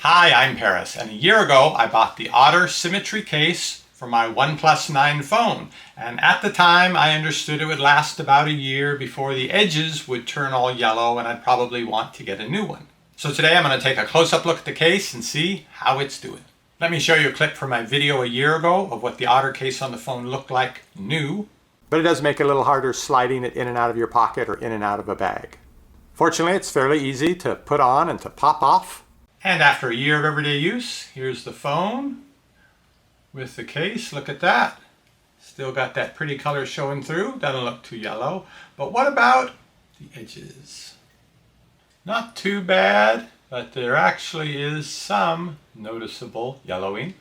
Hi, I'm Paris, and a year ago I bought the Otter Symmetry case for my OnePlus 9 phone, and at the time I understood it would last about a year before the edges would turn all yellow and I'd probably want to get a new one. So today I'm going to take a close-up look at the case and see how it's doing. Let me show you a clip from my video a year ago of what the Otter case on the phone looked like new, but it does make it a little harder sliding it in and out of your pocket or in and out of a bag. Fortunately, it's fairly easy to put on and to pop off. And after a year of everyday use, here's the phone with the case. Look at that. Still got that pretty color showing through. Doesn't look too yellow. But what about the edges? Not too bad, but there actually is some noticeable yellowing.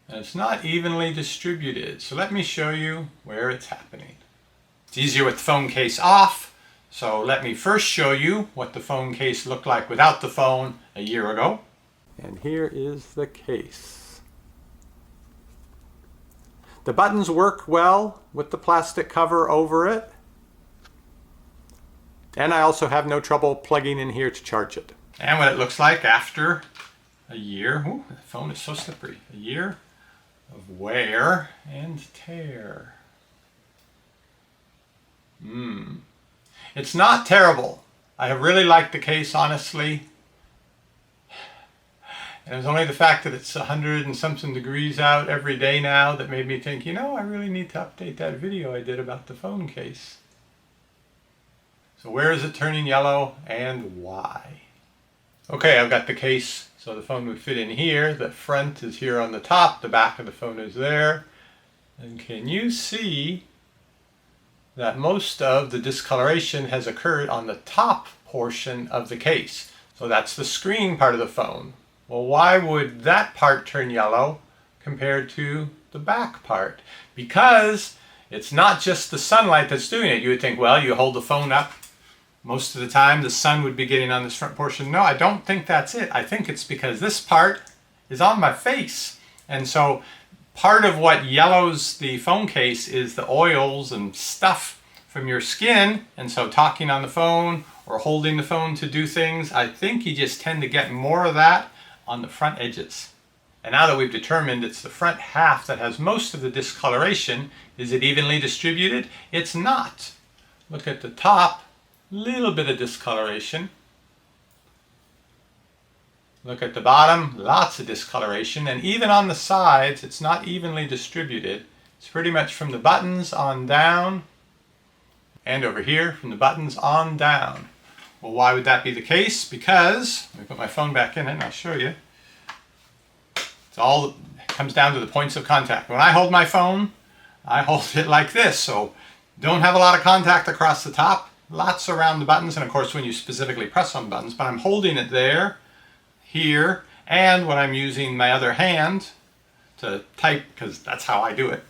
And it's not evenly distributed. So let me show you where it's happening. It's easier with the phone case off. So let me first show you what the phone case looked like without the phone a year ago. And here is the case. The buttons work well with the plastic cover over it. And I also have no trouble plugging in here to charge it. And what it looks like after a year. Ooh, the phone is so slippery. A year of wear and tear. It's not terrible. I have really liked the case, honestly. And it was only the fact that it's 100 and something degrees out every day now that made me think, you know, I really need to update that video I did about the phone case. So where is it turning yellow and why? Okay, I've got the case so the phone would fit in here. The front is here on the top, the back of the phone is there. And can you see that most of the discoloration has occurred on the top portion of the case? So that's the screen part of the phone. Well, why would that part turn yellow compared to the back part? Because it's not just the sunlight that's doing it. You would think, well, you hold the phone up, most of the time the sun would be getting on this front portion. No, I don't think that's it. I think it's because this part is on my face. And so part of what yellows the phone case is the oils and stuff from your skin. And so talking on the phone or holding the phone to do things, I think you just tend to get more of that on the front edges. And now that we've determined it's the front half that has most of the discoloration, is it evenly distributed? It's not. Look at the top, little bit of discoloration. Look at the bottom, lots of discoloration. And even on the sides, it's not evenly distributed. It's pretty much from the buttons on down, and over here from the buttons on down. Well, why would that be the case? Because, let me put my phone back in it and I'll show you. It comes down to the points of contact. When I hold my phone, I hold it like this. So don't have a lot of contact across the top, lots around the buttons. And of course, when you specifically press on buttons, but I'm holding it there, here, and when I'm using my other hand to type, because that's how I do it,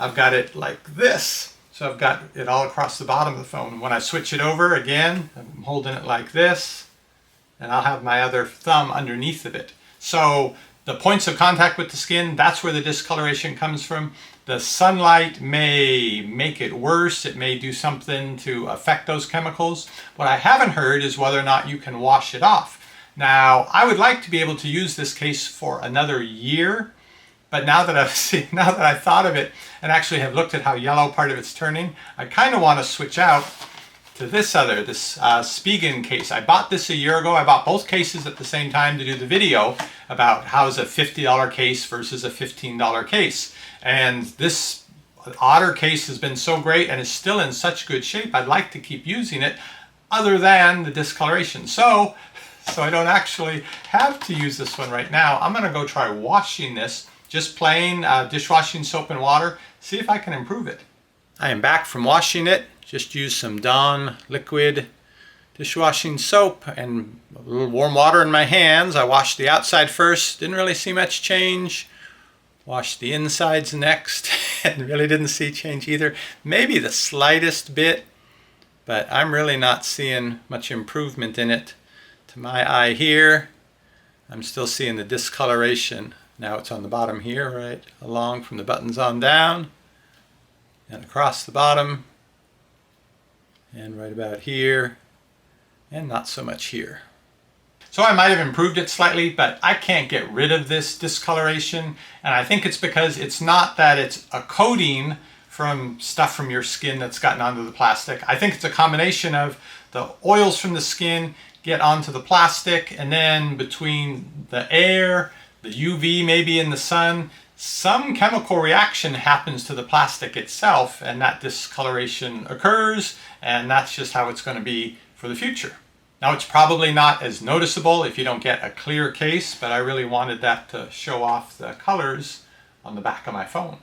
I've got it like this. So I've got it all across the bottom of the phone. When I switch it over again, I'm holding it like this, and I'll have my other thumb underneath of it. So the points of contact with the skin, that's where the discoloration comes from. The sunlight may make it worse. It may do something to affect those chemicals. What I haven't heard is whether or not you can wash it off. Now, I would like to be able to use this case for another year. But now that I've thought of it and actually have looked at how yellow part of it's turning, I kind of want to switch out to this Spigen case. I bought this a year ago. I bought both cases at the same time to do the video about how is a $50 case versus a $15 case. And this Otter case has been so great and is still in such good shape. I'd like to keep using it other than the discoloration. So I don't actually have to use this one right now. I'm going to go try washing this. Just plain dishwashing soap and water. See if I can improve it. I am back from washing it. Just used some Dawn liquid dishwashing soap and a little warm water in my hands. I washed the outside first. Didn't really see much change. Washed the insides next and really didn't see change either. Maybe the slightest bit, but I'm really not seeing much improvement in it. To my eye here, I'm still seeing the discoloration. Now it's on the bottom here, right along from the buttons on down and across the bottom and right about here and not so much here. So I might have improved it slightly, but I can't get rid of this discoloration. And I think it's because it's not that it's a coating from stuff from your skin that's gotten onto the plastic. I think it's a combination of the oils from the skin get onto the plastic, and then between the air, the UV maybe in the sun, some chemical reaction happens to the plastic itself, and that discoloration occurs, and that's just how it's going to be for the future. Now, it's probably not as noticeable if you don't get a clear case, but I really wanted that to show off the colors on the back of my phone.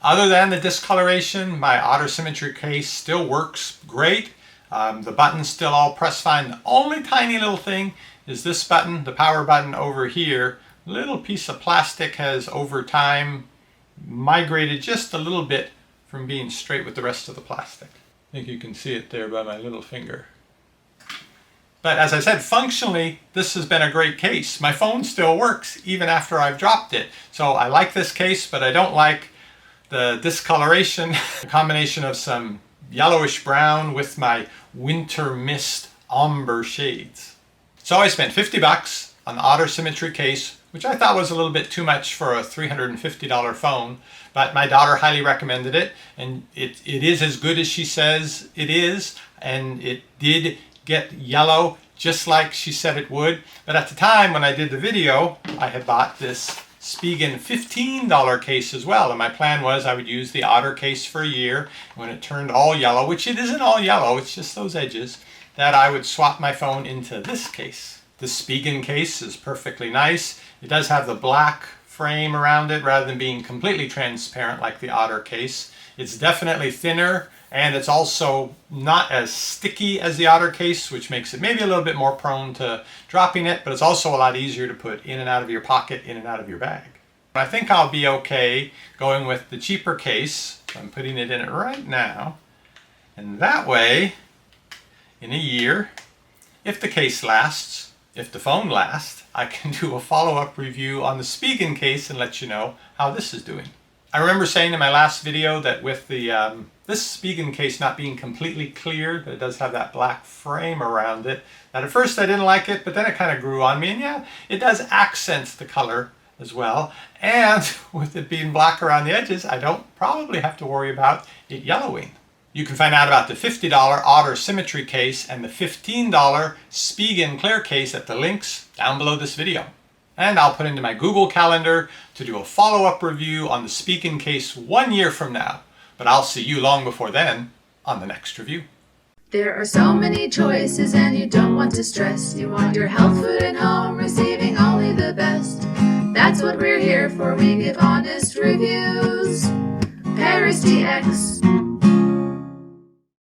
Other than the discoloration, my Otter Symmetry case still works great. The buttons still all press fine. The only tiny little thing is this button, the power button over here. A little piece of plastic has over time migrated just a little bit from being straight with the rest of the plastic. I think you can see it there by my little finger. But as I said, functionally, this has been a great case. My phone still works even after I've dropped it. So I like this case, but I don't like the discoloration, the combination of some yellowish brown with my winter mist ombre shades. So I spent $50 on the Otter Symmetry case, which I thought was a little bit too much for a $350 phone, but my daughter highly recommended it, and it is as good as she says it is, and it did get yellow just like she said it would. But at the time when I did the video, I had bought this Spigen $15 case as well, and my plan was I would use the Otter case for a year. When it turned all yellow, which it isn't all yellow, it's just those edges, that I would swap my phone into this case. The Spigen case is perfectly nice. It does have the black frame around it rather than being completely transparent like the Otter case. It's definitely thinner, and it's also not as sticky as the Otter case, which makes it maybe a little bit more prone to dropping it, but it's also a lot easier to put in and out of your pocket, in and out of your bag. I think I'll be okay going with the cheaper case. I'm putting it in it right now, and that way, in a year, if the case lasts, if the phone lasts, I can do a follow-up review on the Spigen case and let you know how this is doing. I remember saying in my last video that with the this Spigen case not being completely clear, that it does have that black frame around it, that at first I didn't like it, but then it kind of grew on me, and yeah, it does accent the color as well. And with it being black around the edges, I don't probably have to worry about it yellowing. You can find out about the $50 Otter Symmetry case and the $15 Spigen Clear case at the links down below this video. And I'll put into my Google Calendar to do a follow-up review on the Spigen case 1 year from now. But I'll see you long before then on the next review. There are so many choices and you don't want to stress. You want your health food at home, receiving only the best. That's what we're here for, we give honest reviews. parristx.